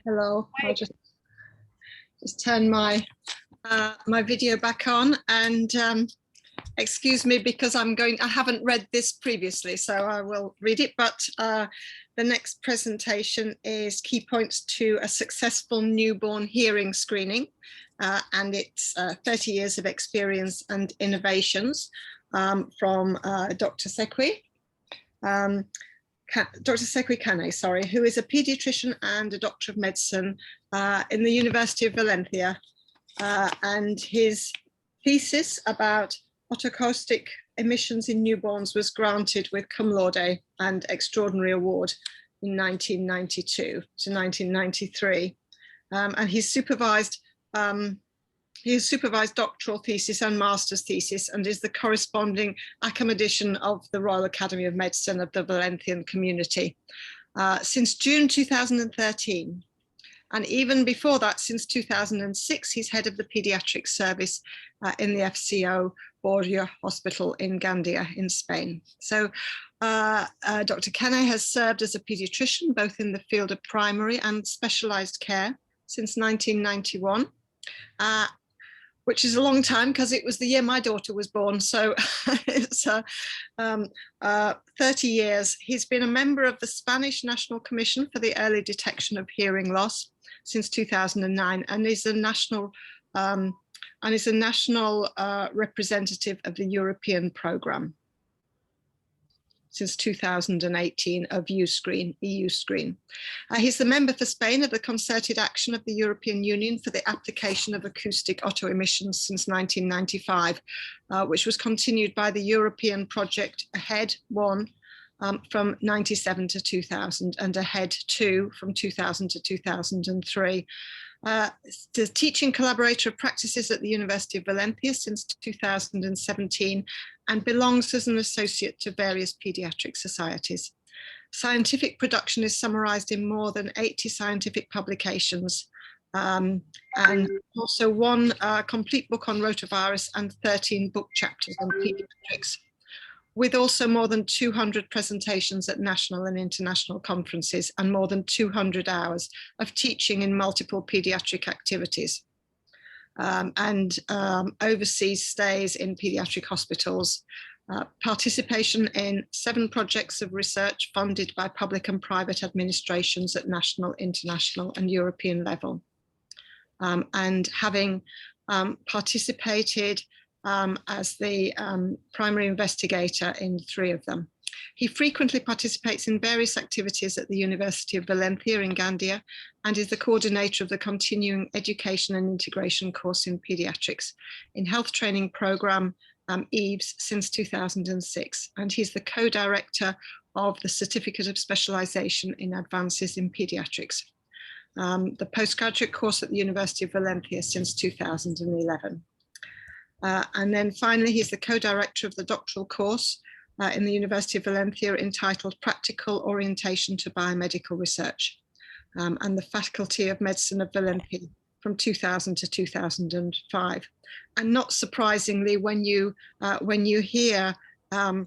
Hello. I'll just turn my my video back on, and excuse me because I haven't read this previously, so I will read it. But the next presentation is key points to a successful newborn hearing screening, and it's 30 years of experience and innovations from Dr. Sekwi. Dr. Sekwi Kane, sorry, who is a pediatrician and a doctor of medicine in the University of Valencia, and his thesis about otoacoustic emissions in newborns was granted with cum laude and extraordinary award in 1992 to 1993, and he's supervised doctoral thesis and master's thesis, and is the corresponding academician of the Royal Academy of Medicine of the Valencian community since June 2013. And even before that, since 2006, he's head of the Pediatrics service in the FCO Borgia Hospital in Gandia in Spain. So Dr. Kane has served as a pediatrician, both in the field of primary and specialized care since 1991. Which is a long time because it was the year my daughter was born. So it's 30 years. He's been a member of the Spanish National Commission for the Early Detection of Hearing Loss since 2009, and is a national representative of the European programme since 2018 of EU Screen. He's the member for Spain of the Concerted Action of the European Union for the application of acoustic auto emissions since 1995, which was continued by the European project AHEAD 1 from 97 to 2000 and AHEAD 2 from 2000 to 2003. The teaching collaborator of practices at the University of Valencia since 2017, and belongs as an associate to various pediatric societies. Scientific production is summarized in more than 80 scientific publications, and also one complete book on rotavirus and 13 book chapters on pediatrics, with also more than 200 presentations at national and international conferences and more than 200 hours of teaching in multiple pediatric activities, and overseas stays in pediatric hospitals, participation in 7 projects of research funded by public and private administrations at national, international and European level, and having participated as the primary investigator in 3 of them. He frequently participates in various activities at the University of Valencia in Gandia, and is the coordinator of the Continuing Education and Integration course in Pediatrics in Health Training Programme EVES since 2006, and he's the co-director of the Certificate of Specialization in Advances in Pediatrics, the postgraduate course at the University of Valencia since 2011. And then finally, he's the co-director of the doctoral course in the University of Valencia entitled Practical Orientation to Biomedical Research, and the Faculty of Medicine of Valencia from 2000 to 2005. And not surprisingly, when you hear the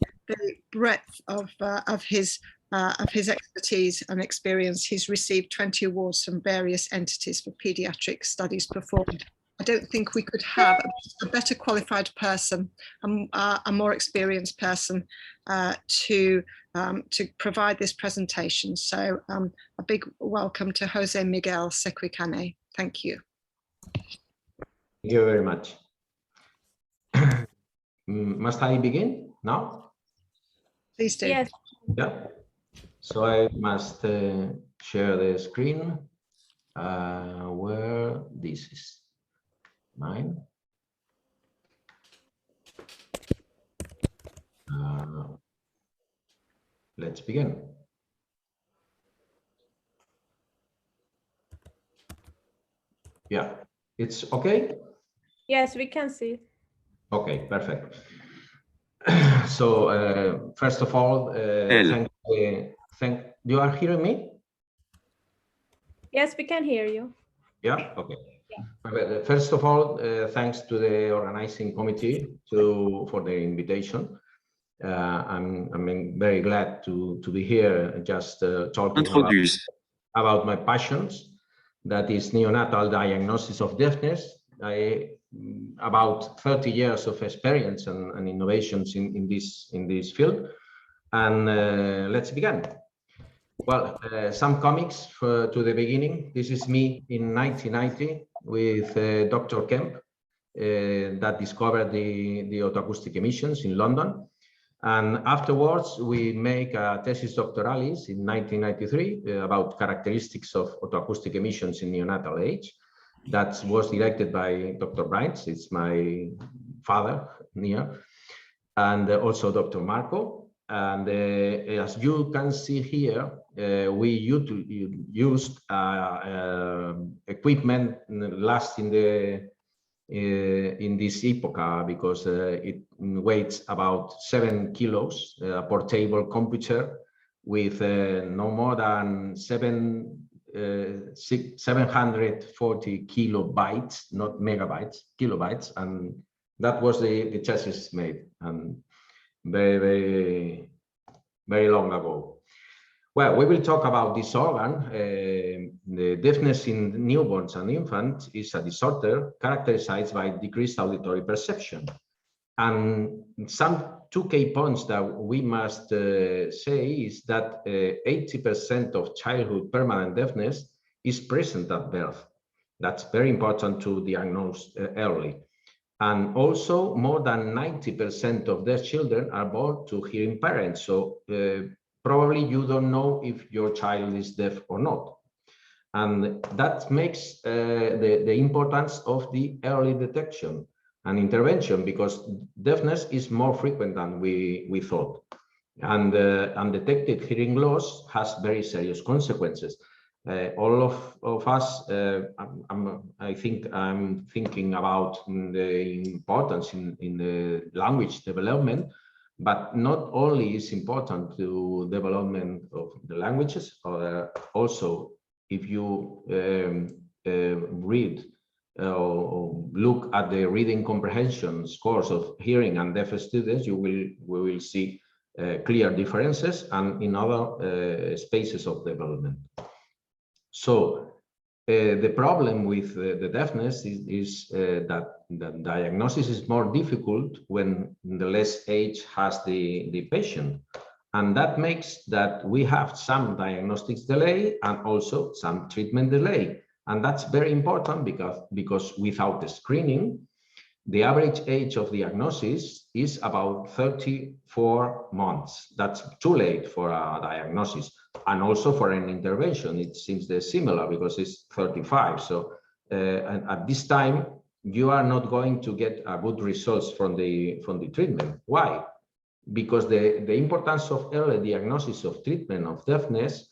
breadth of his expertise and experience, he's received 20 awards from various entities for pediatric studies performed. I don't think we could have a better qualified person, a more experienced person to provide this presentation. So a big welcome to Jose Miguel Sekwi Kane. Thank you. Thank you very much. Must I begin now? Please do. Yes. Yeah. So I must share the screen where this is. Mine. Let's begin. Yeah, it's okay? Yes, we can see. Okay, perfect. So first of all, you are hearing me? Yes, we can hear you. Yeah, okay. Yeah. First of all, thanks to the organizing committee for the invitation. I'm very glad to be here, just talking about my passions. that is neonatal diagnosis of deafness. About 30 years of experience and innovations in this field. And let's begin. Well, some comics to the beginning. This is me in 1990 with Dr. Kemp that discovered the otoacoustic emissions in London. And afterwards, we make a thesis doctoralis in 1993 about characteristics of otoacoustic emissions in neonatal age. That was directed by Dr. Brights, it's my father, Nia, and also Dr. Marco. And as you can see here, we used equipment last in this epoch because it weighs about 7 kilos, a portable computer with no more than 740 kilobytes, not megabytes, kilobytes, and that was the chassis made, and very long ago. Well, we will talk about this organ. The deafness in newborns and infants is a disorder characterized by decreased auditory perception. And two key points that we must say is that 80% of childhood permanent deafness is present at birth. That's very important to diagnose early. And also more than 90% of their children are born to hearing parents. So probably you don't know if your child is deaf or not. And that makes the importance of the early detection and intervention, because deafness is more frequent than we thought. And undetected hearing loss has very serious consequences. All of us, I think I'm thinking about the importance in the language development, but not only is important to development of the languages, also if you read or look at the reading comprehension scores of hearing and deaf students, we will see clear differences and in other spaces of development. So the problem with the deafness is that the diagnosis is more difficult when the less age has the patient. And that makes that we have some diagnostics delay and also some treatment delay. And that's very important because without the screening, the average age of diagnosis is about 34 months. That's too late for a diagnosis. And also for an intervention, it seems similar because it's 35. So and at this time, you are not going to get good results from the treatment. Why? Because the importance of early diagnosis of treatment of deafness,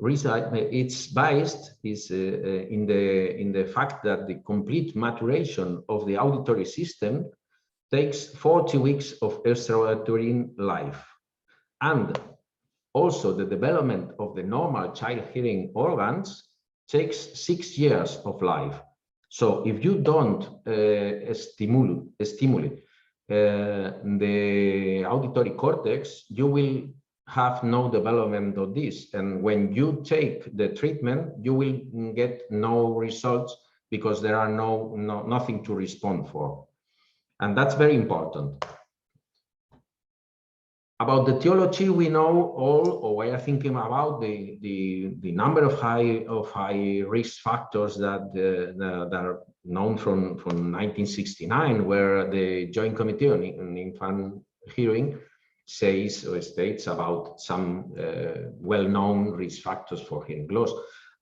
it's based in the fact that the complete maturation of the auditory system takes 40 weeks of extrauterine life. And also the development of the normal child hearing organs takes 6 years of life. So if you don't stimulate the auditory cortex, you will have no development of this. And when you take the treatment, you will get no results because there are nothing to respond for. And that's very important. About the etiology, we know all, or we are thinking about the number of high risk factors that are known from 1969, where the Joint Committee on Infant Hearing says or states about some well-known risk factors for hearing loss.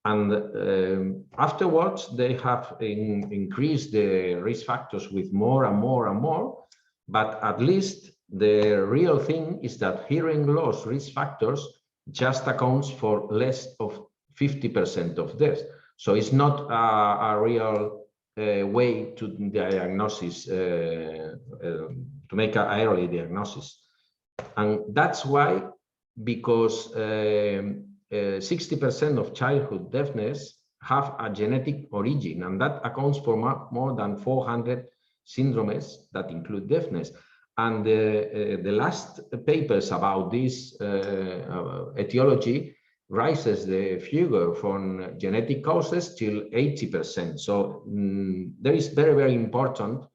And afterwards, they have increased the risk factors with more and more and more, but at least the real thing is that hearing loss risk factors just accounts for less of 50% of deaths. So it's not a real way to diagnosis, to make an early diagnosis. And that's why, because 60% of childhood deafness have a genetic origin, and that accounts for more than 400 syndromes that include deafness. And the last papers about this etiology rises the figure from genetic causes till 80%. So there is very, very important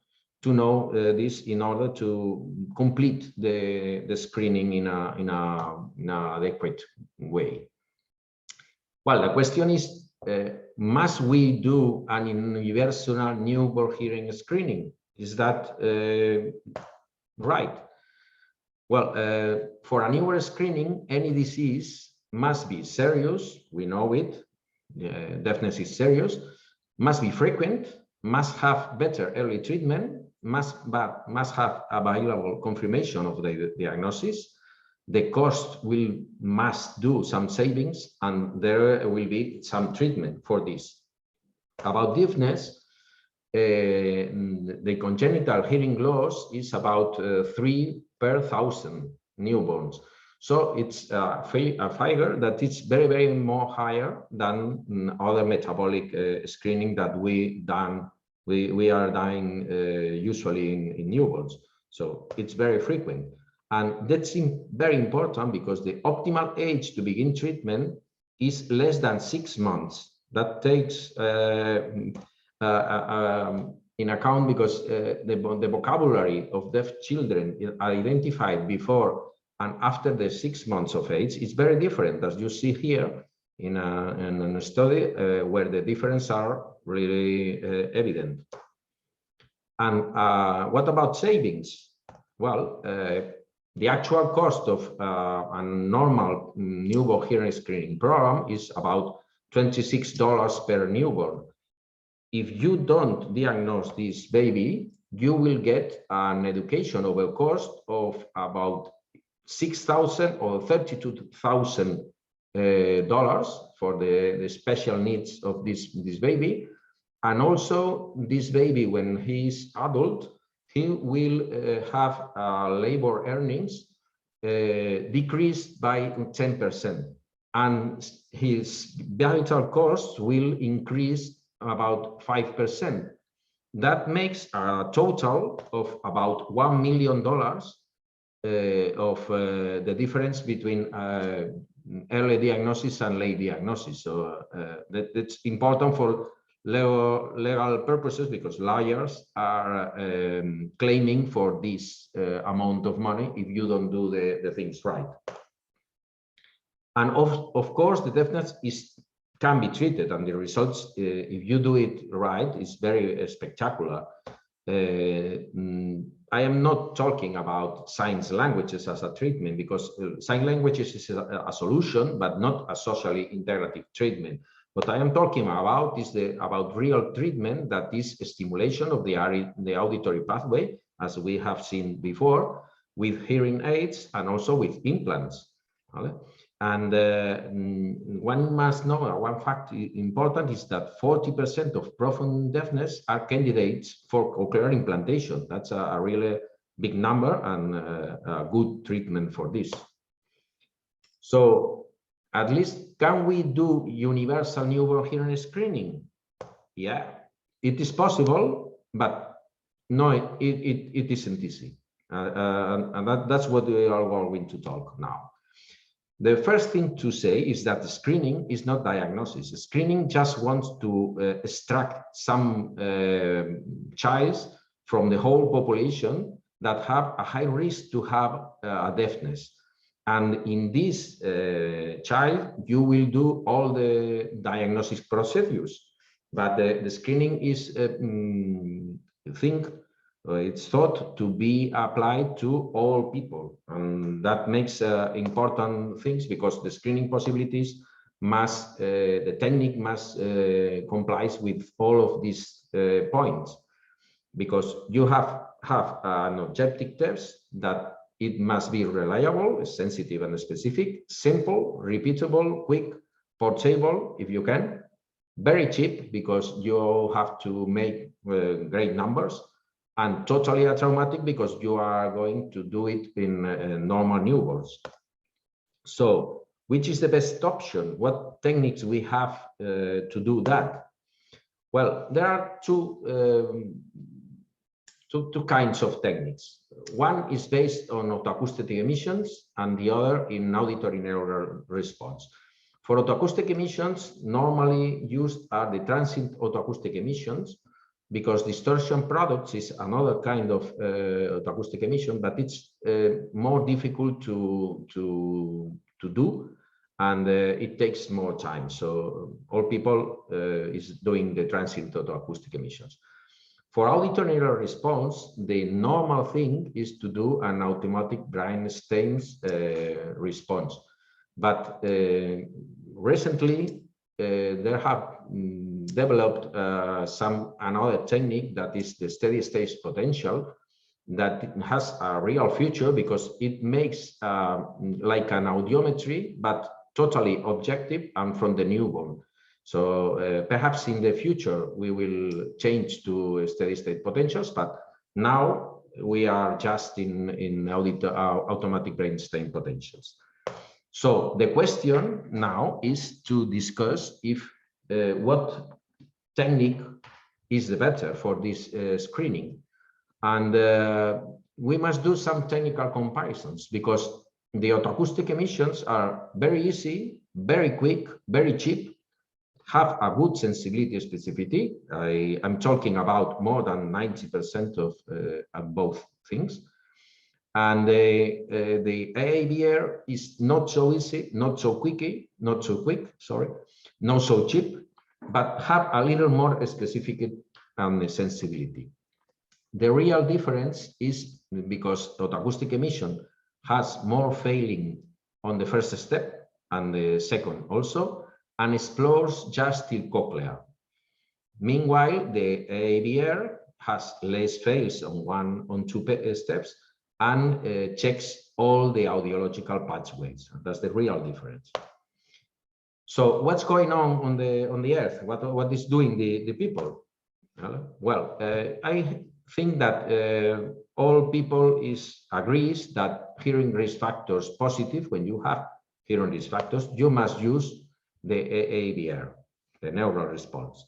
to know this in order to complete the screening in an adequate way. Well, the question is, must we do an universal newborn hearing screening? Is that right? Well, for a newborn screening, any disease must be serious, we know it, deafness is serious, must be frequent, must have better early treatment, must have available confirmation of the diagnosis. The cost must do some savings, and there will be some treatment for this. About deafness, the congenital hearing loss is about 3 per 1,000 newborns. So it's a figure that is very, very more higher than other metabolic screening that we are doing usually in newborns. So it's very frequent. And that's very important because the optimal age to begin treatment is less than 6 months. That takes in account because the vocabulary of deaf children are identified before and after the 6 months of age is very different, as you see here in a study where the differences are really evident. And what about savings? Well, the actual cost of a normal newborn hearing screening program is about $26 per newborn. If you don't diagnose this baby, you will get an education over cost of about $6,000 or $32,000 for the special needs of this baby. And also this baby, when he is adult, he will have labor earnings decreased by 10%. And his vital costs will increase about 5%. That makes a total of about $1 million of the difference between early diagnosis and late diagnosis. So that's important for legal purposes because lawyers are claiming for this amount of money if you don't do the things right. And of course, the deafness can be treated, and the results, if you do it right, is very spectacular. I am not talking about sign languages as a treatment because sign languages is a solution, but not a socially integrative treatment. What I am talking about is about real treatment, that is stimulation of the auditory pathway, as we have seen before, with hearing aids and also with implants. Okay? And one must know, one fact important is that 40% of profound deafness are candidates for cochlear implantation. That's a really big number and a good treatment for this. So at least, can we do universal newborn hearing screening? Yeah, it is possible, but no, it isn't easy. And that's what we are going to talk now. The first thing to say is that the screening is not diagnosis. Screening just wants to extract some childs from the whole population that have a high risk to have a deafness. And in this child, you will do all the diagnosis procedures. But the screening is, it's thought to be applied to all people, and that makes important things because the screening possibilities must, the technique must comply with all of these points, because you have an objective test that it must be reliable, sensitive and specific, simple, repeatable, quick, portable if you can, very cheap because you have to make great numbers, and totally atraumatic because you are going to do it in normal newborns. So which is the best option? What techniques we have to do that? Well, there are two kinds of techniques. One is based on otoacoustic emissions and the other in auditory neural response. For autoacoustic emissions, normally used are the transient autoacoustic emissions, because distortion products is another kind of autoacoustic emission, but it's more difficult to do, and it takes more time. So all people is doing the transient autoacoustic emissions. For auditory neural response, the normal thing is to do an automatic brainstem response. But recently, there have developed another technique that is the steady state potential, that has a real future because it makes like an audiometry, but totally objective and from the newborn. So perhaps in the future we will change to steady state potentials, but now we are just in automatic brainstem potentials. So the question now is to discuss if what technique is the better for this screening. And we must do some technical comparisons, because the autoacoustic emissions are very easy, very quick, very cheap, have a good sensibility specificity. I'm talking about more than 90% of both things. And the AAVR is not so easy, not so quick, not so cheap, but have a little more specific sensibility. The real difference is because autoacoustic emission has more failing on the first step and the second also, and explores just till cochlea. Meanwhile, the AAVR has less fails on two steps and checks all the audiological pathways. That's the real difference. So what's going on the earth? What is doing the people? Well, I think that all people agrees that hearing risk factors positive. When you have hearing risk factors, you must use the AAVR, the neural response.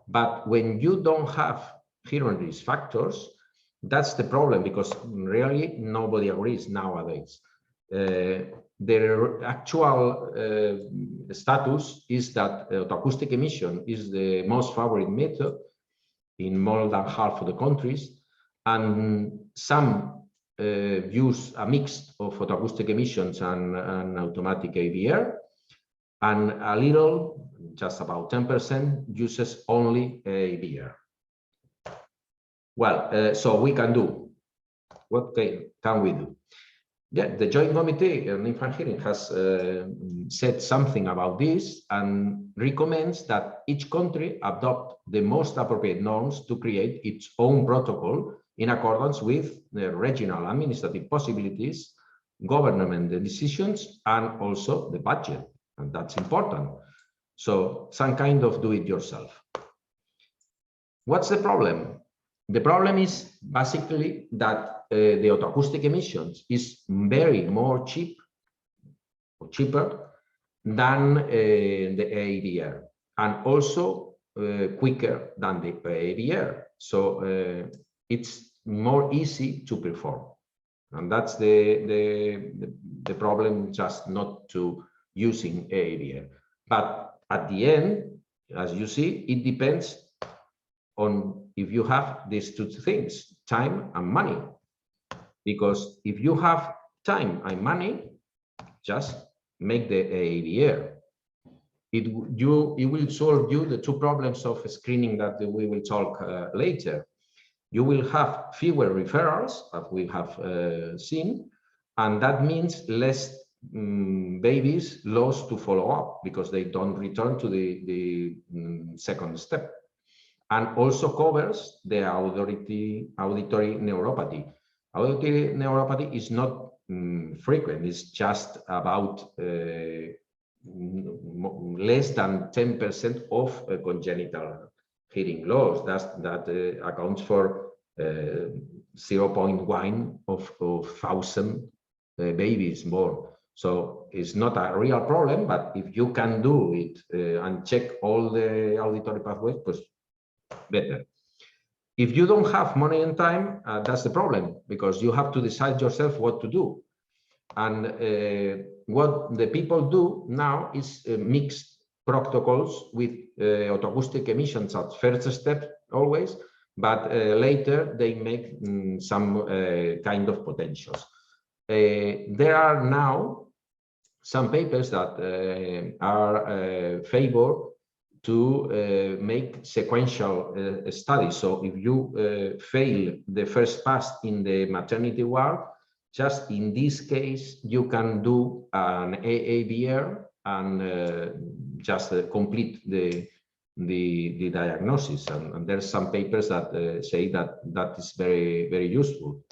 But when you don't have hearing risk factors, that's the problem, because really nobody agrees nowadays. The actual status is that autoacoustic emission is the most favorite method in more than half of the countries, and some use a mix of autoacoustic emissions and automatic AVR, and a little, just about 10%, uses only AVR. Well, so we can do. What can we do? Yeah, the Joint Committee on Infant Hearing has said something about this and recommends that each country adopt the most appropriate norms to create its own protocol in accordance with the regional administrative possibilities, government decisions, and also the budget. And that's important. So some kind of do-it-yourself. What's the problem? The problem is basically that the autoacoustic emissions is cheaper than the AAVR, and also quicker than the AAVR. So it's more easy to perform, and that's the problem, just not to using AAVR. But at the end, as you see, it depends on if you have these two things, time and money. Because if you have time and money, just make the AAVR. It will solve you the two problems of screening that we will talk later. You will have fewer referrals, as we have seen, and that means less babies lost to follow up because they don't return to the second step. And also covers the auditory neuropathy. Auditory neuropathy is not frequent. It's just about less than 10% of congenital hearing loss. That accounts for 0.1 of 1,000 babies born. So it's not a real problem, but if you can do it and check all the auditory pathways, pues better. If you don't have money and time, that's the problem, because you have to decide yourself what to do. And what the people do now is mixed protocols with autoacoustic emissions at first step always, but later they make some kind of potentials. There are now some papers that are favor to make sequential studies. So if you fail the first pass in the maternity ward, just in this case, you can do an AABR and just complete the diagnosis. And there's some papers that say that that is very, very useful.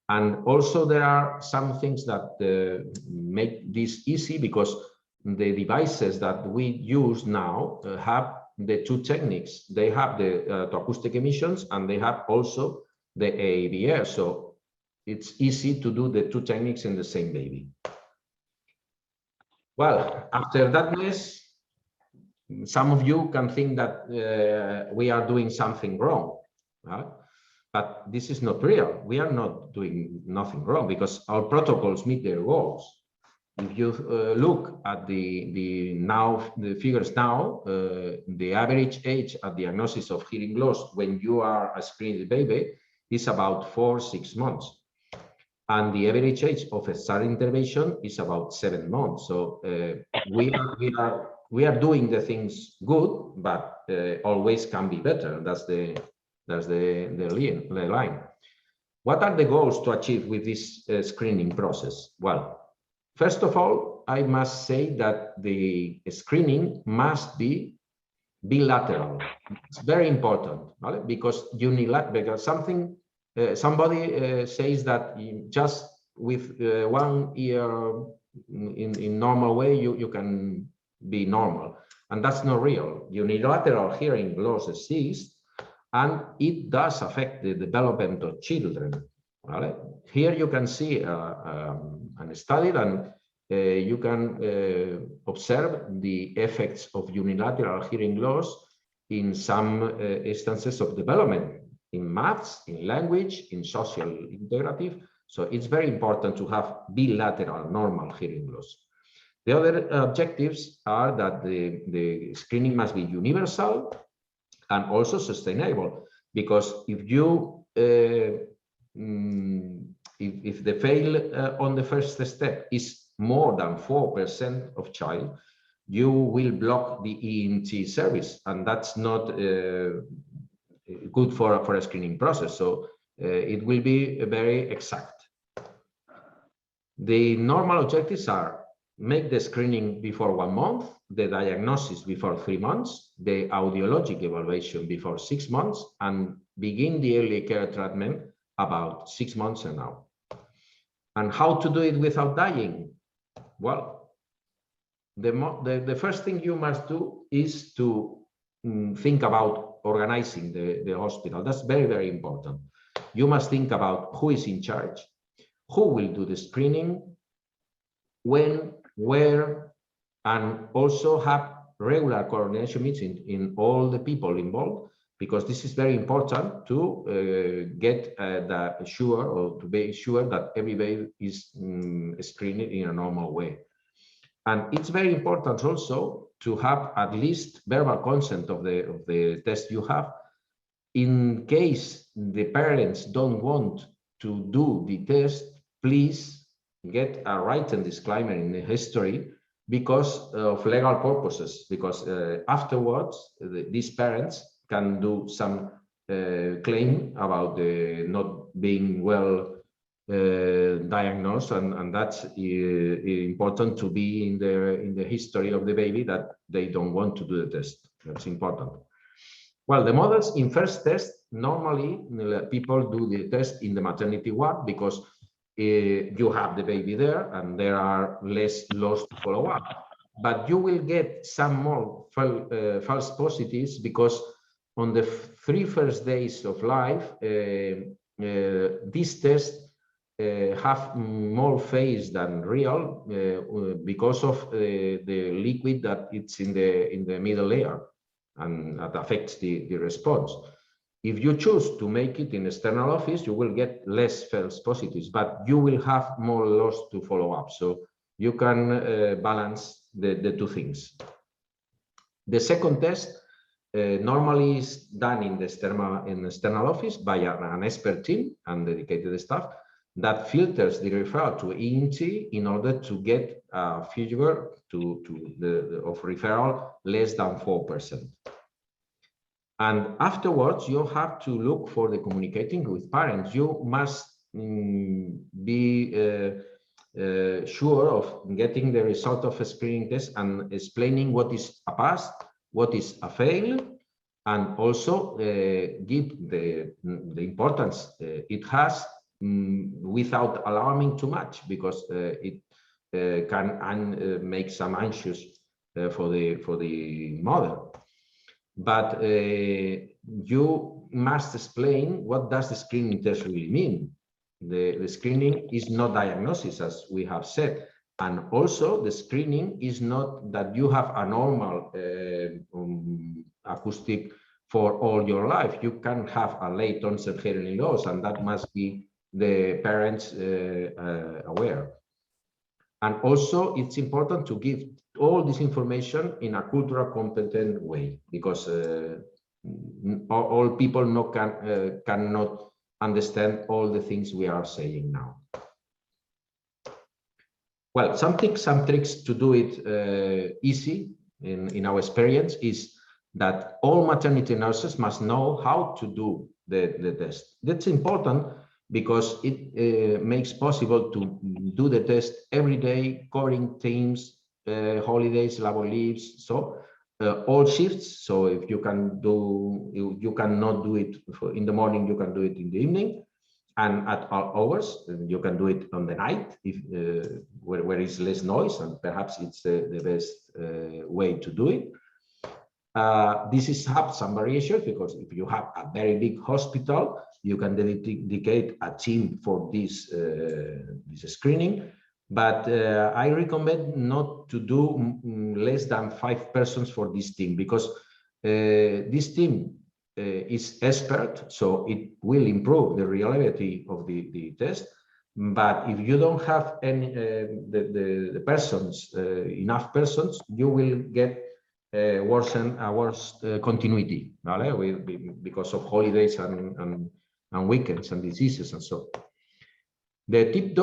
And also there are some things that make this easy, because the devices that we use now have the two techniques. They have the acoustic emissions and they have also the AABR. So it's easy to do the two techniques in the same baby. Well, after that mess, some of you can think that we are doing something wrong, right? But this is not real. We are not doing nothing wrong because our protocols meet their goals. If you look at the figures now, the average age at diagnosis of hearing loss when you are a screened baby is about 4-6 months. And the average age of a start intervention is about 7 months. So we are doing the things good, but always can be better. That's the line. What are the goals to achieve with this screening process? Well, first of all, I must say that the screening must be bilateral. It's very important, right? Because somebody says that just with 1 ear in normal way you can be normal, and that's not real. Unilateral hearing loss exists, and it does affect the development of children. Right? Here you can see a study, and you can observe the effects of unilateral hearing loss in some instances of development, in maths, in language, in social integrative. So it's very important to have bilateral normal hearing loss. The other objectives are that the screening must be universal and also sustainable, because if you if the fail on the first step is more than 4% of child, you will block the ENT service, and that's not good for a screening process. So it will be very exact. The normal objectives are: make the screening before 1 month, the diagnosis before 3 months, the audiologic evaluation before 6 months, and begin the early care treatment about 6 months and now. And how to do it without dying? Well, the first thing you must do is to think about organizing the hospital. That's very, very important. You must think about who is in charge, who will do the screening, when, where, and also have regular coordination meetings in all the people involved, because this is very important to get to be sure that everybody is screened in a normal way. And it's very important also to have at least verbal consent of the test you have. In case the parents don't want to do the test, please get a written disclaimer in the history because of legal purposes, because afterwards these parents can do some claim about not being well diagnosed, and that's important to be in the history of the baby that they don't want to do the test. That's important. Well, the models in first test, normally people do the test in the maternity ward because you have the baby there and there are less loss to follow up. But you will get some more false positives because on the 3 first days of life, these tests have more phase than real because of the liquid that it's in the middle layer, and that affects the response. If you choose to make it in external office, you will get less false positives, but you will have more loss to follow up. So you can balance the two things. The second test normally is done in the external office by an expert team and dedicated staff that filters the referral to ENT in order to get a figure of referral less than 4%. And afterwards, you have to look for the communicating with parents. You must be sure of getting the result of a screening test and explaining what is a pass, what is a fail, and also give the importance it has without alarming too much, because it can make some anxious for the mother. But you must explain what does the screening test really mean. The screening is not diagnosis, as we have said, and also the screening is not that you have a normal acoustic for all your life. You can have a late onset hearing loss, and that must be the parents aware. And also, it's important to give all this information in a cultural competent way, because all people cannot understand all the things we are saying now. Well, some tricks to do it easy in our experience is that all maternity nurses must know how to do the test. That's important because it makes possible to do the test every day, covering teams, holidays, labor leaves, so all shifts. So if you can do, you cannot do it in the morning, you can do it in the evening, and at all hours. You can do it on the night if where is less noise, and perhaps it's the best way to do it. This is have some variations, because if you have a very big hospital, you can dedicate a team for this screening. But I recommend not to do less than 5 persons for this team, because this team is expert, so it will improve the reliability of the test. But if you don't have any the persons, enough persons, you will get worse continuity, because of holidays and weekends and diseases and so. The tip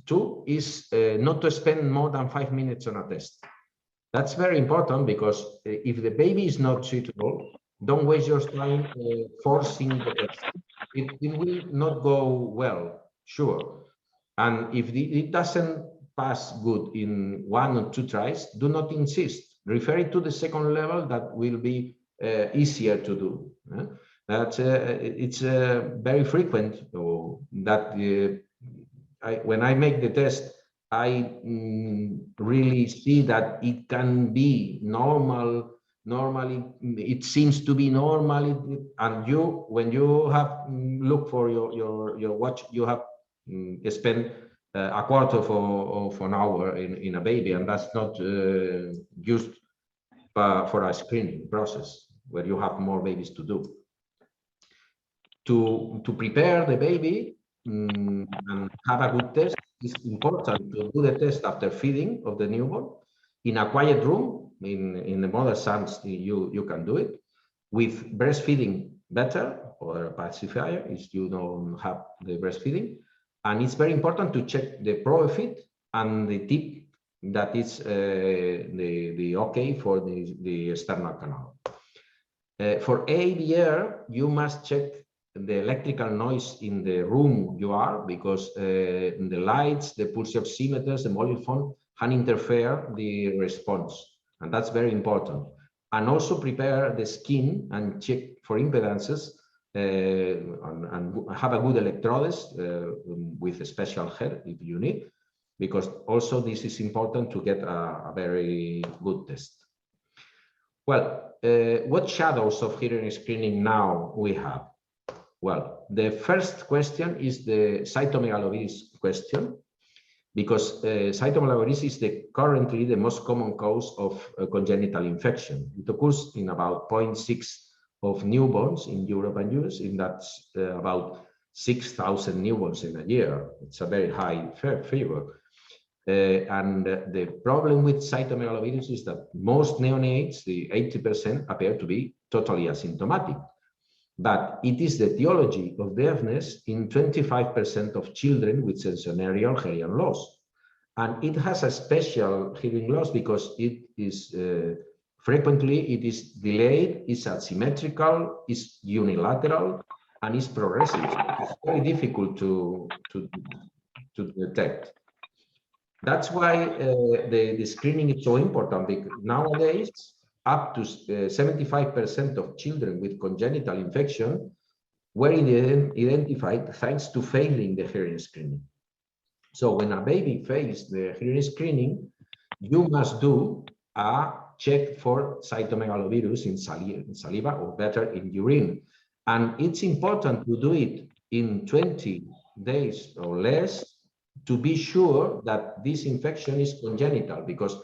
2 is not to spend more than 5 minutes on a test. That's very important, because if the baby is not suitable, don't waste your time forcing the test. It will not go well, sure. And if it doesn't pass good in 1 or 2 tries, do not insist. Refer it to the second level, that will be easier to do. It's very frequent that when I make the test, I really see that it can be normal. Normally, it seems to be normal, and when you have look for your watch, you have spent a quarter of an hour in a baby, and that's not used for a screening process where you have more babies to do. To prepare the baby and have a good test, it's important to do the test after feeding of the newborn in a quiet room. In the mother's arms, you can do it with breastfeeding better, or a pacifier if you don't have the breastfeeding. And it's very important to check the ProFit and the tip that is the okay for the external canal. For ABR, you must check the electrical noise in the room you are, because the lights, the pulse oximeters, the mobile phone can interfere the response, and that's very important. And also prepare the skin and check for impedances, and have a good electrodes with a special head if you need, because also this is important to get a very good test. Well, what shadows of hearing screening now we have? Well, the first question is the cytomegalovirus question, because cytomegalovirus is currently the most common cause of congenital infection. It occurs in about 0.6 of newborns in Europe and US, and that's about 6,000 newborns in a year. It's a very high figure. The problem with cytomegalovirus is that most neonates, the 80%, appear to be totally asymptomatic. But it is the etiology of deafness in 25% of children with sensorial hearing loss. And it has a special hearing loss because it is frequently it is delayed, is asymmetrical, is unilateral, and is progressive. It's very difficult to detect. That's why the screening is so important, because nowadays up to 75% of children with congenital infection were identified thanks to failing the hearing screening. So when a baby fails the hearing screening, you must do a check for cytomegalovirus in saliva, or better in urine. And it's important to do it in 20 days or less to be sure that this infection is congenital, because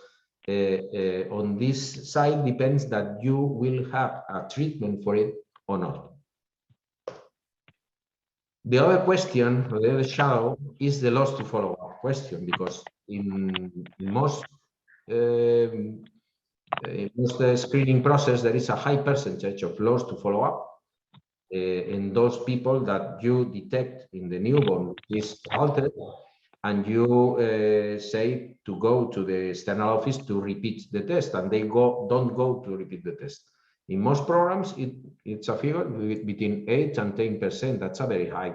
on this side depends that you will have a treatment for it or not. The other question, or the other shadow, is the loss to follow-up question, because in most screening process, there is a high percentage of loss to follow-up in those people that you detect in the newborn is altered, and you say to go to the external office to repeat the test, and they don't go to repeat the test. In most programs, it's a figure between 8 and 10%. That's a very high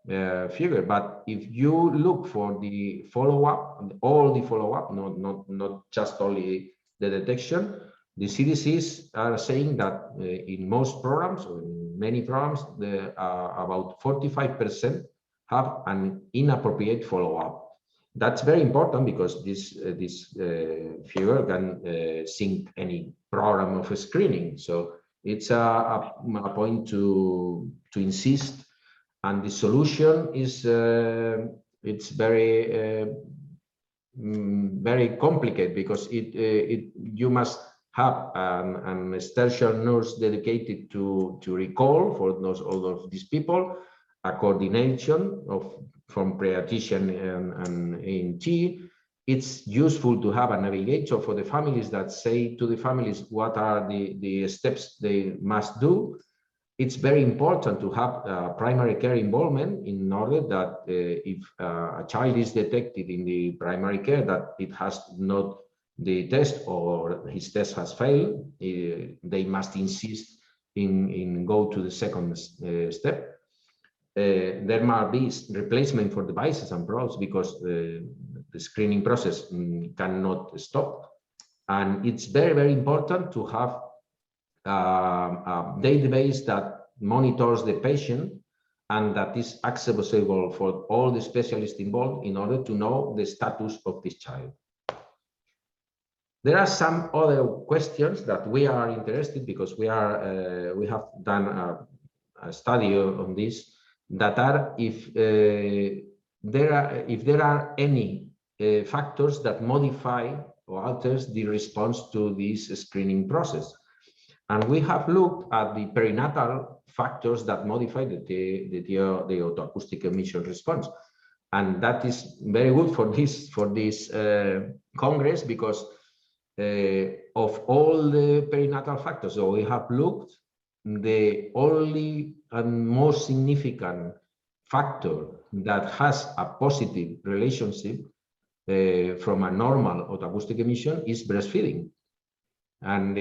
figure. But if you look for the follow-up, all the follow-up, not just only the detection, the CDCs are saying that in most programs, or in many programs, about 45% have an inappropriate follow-up. That's very important, because this figure can sink any program of screening. So it's a point to insist, and the solution is it's very complicated, because you must have an external nurse dedicated to recall for all of these people, a coordination from pediatrician and ENT. It's useful to have a navigator for the families that say to the families what are the steps they must do. It's very important to have primary care involvement, in order that if a child is detected in the primary care that it has not the test, or his test has failed, they must insist in go to the second step. There might be replacement for devices and probes, because the screening process cannot stop. And it's very, very important to have a database that monitors the patient and that is accessible for all the specialists involved, in order to know the status of this child. There are some other questions that we are interested, because we have done a study on this, that are if there are any factors that modify or alters the response to this screening process. And we have looked at the perinatal factors that modify the otoacoustic emission response. And that is very good for this Congress, because of all the perinatal factors, so we have looked, the only and most significant factor that has a positive relationship from a normal otoacoustic emission is breastfeeding. And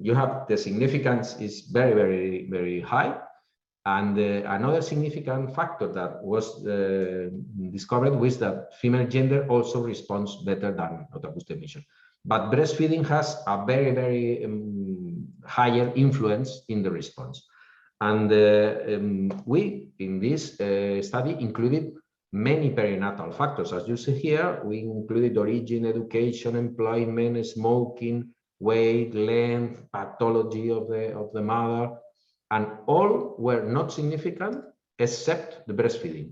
you have the significance is very, very, very high. And another significant factor that was discovered was that female gender also responds better than otoacoustic emission. But breastfeeding has a very, very higher influence in the response. And we, in this study, included many perinatal factors. As you see here, we included origin, education, employment, smoking, weight, length, pathology of the mother, and all were not significant except the breastfeeding.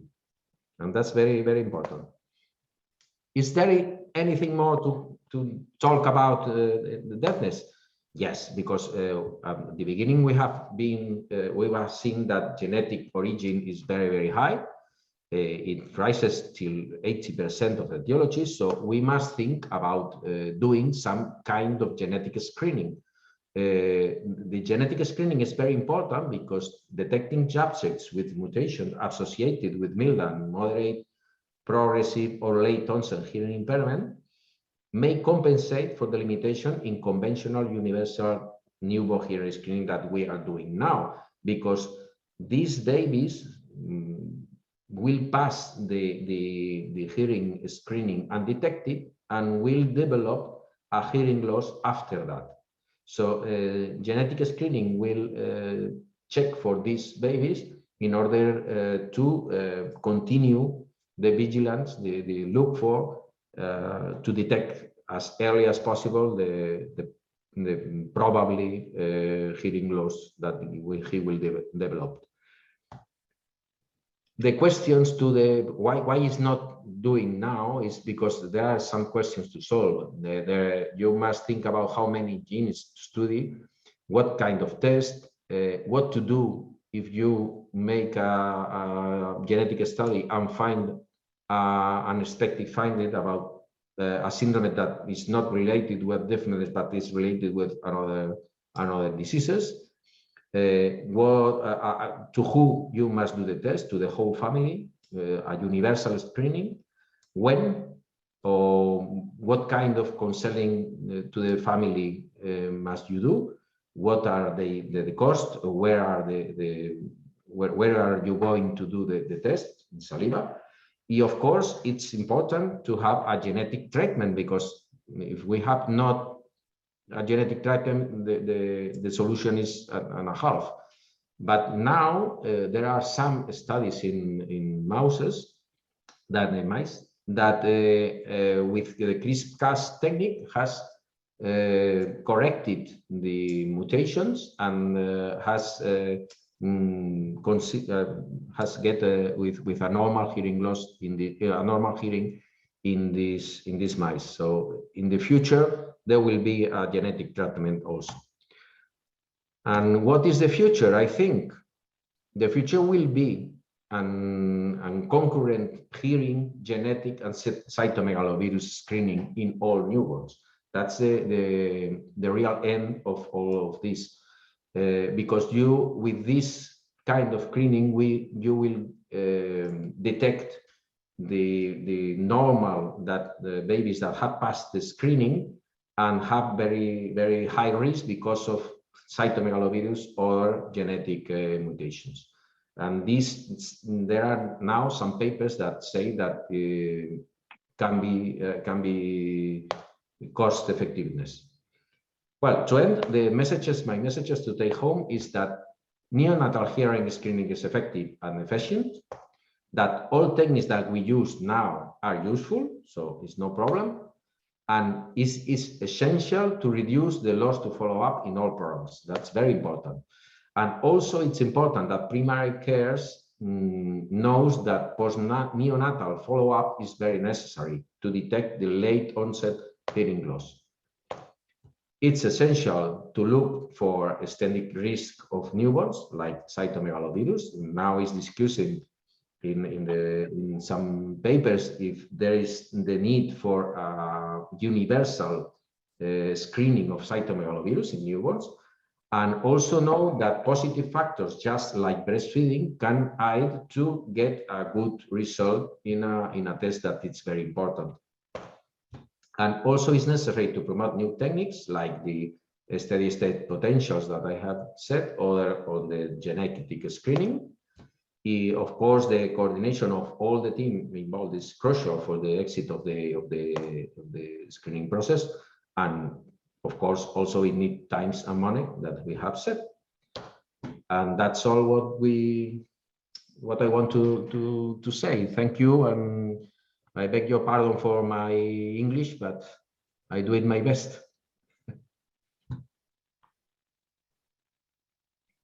And that's very, very important. Is there anything more to talk about the deafness? Yes, because at the beginning we have seen that genetic origin is very, very high. it rises till 80% of etiologies. So we must think about doing some kind of genetic screening. The genetic screening is very important because detecting subjects with mutation associated with mild and moderate, progressive, or late onset hearing impairment may compensate for the limitation in conventional universal newborn hearing screening that we are doing now, because these babies will pass the hearing screening undetected and will develop a hearing loss after that. So genetic screening will check for these babies in order to continue the vigilance, the look for to detect as early as possible the probably hearing loss that he will develop. The questions to the why is not doing now is because there are some questions to solve. You must think about how many genes to study, what kind of test, what to do if you make a genetic study and find unexpected finding about a syndrome that is not related with deafness but is related with another diseases. To who you must do the test, to the whole family, a universal screening, when or what kind of counseling to the family must you do, what are the costs, where are where are you going to do the test in saliva. And of course, it's important to have a genetic treatment, because if we have not a genetic treatment, the solution is and a half. But now there are some studies in mouses that with the CRISPR-Cas technique has corrected the mutations and has get with a normal hearing loss in the normal hearing in this mice. So in the future there will be a genetic treatment also. And what is the future? I think the future will be an concurrent hearing, genetic, and cytomegalovirus screening in all newborns. That's the real end of all of this, because with this kind of screening, you will detect the normal that the babies that have passed the screening and have very, very high risk because of cytomegalovirus or genetic mutations. And there are now some papers that say that can be cost effectiveness. Well, to end, my messages to take home is that neonatal hearing screening is effective and efficient, that all techniques that we use now are useful, so it's no problem, and is essential to reduce the loss to follow-up in all programs. That's very important. And also it's important that primary care knows that post-neonatal follow-up is very necessary to detect the late onset hearing loss. It's essential to look for extended risk of newborns like cytomegalovirus. Now is discussing in some papers if there is the need for a universal screening of cytomegalovirus in newborns, and also know that positive factors just like breastfeeding can aid to get a good result in a test that it's very important. And also it's necessary to promote new techniques like the steady state potentials that I have said, or on the genetic screening. Of course, the coordination of all the team involved is crucial for the exit of the screening process. And of course, also it needs time and money that we have said. And that's all what I want to say. Thank you, and I beg your pardon for my English, but I do it my best.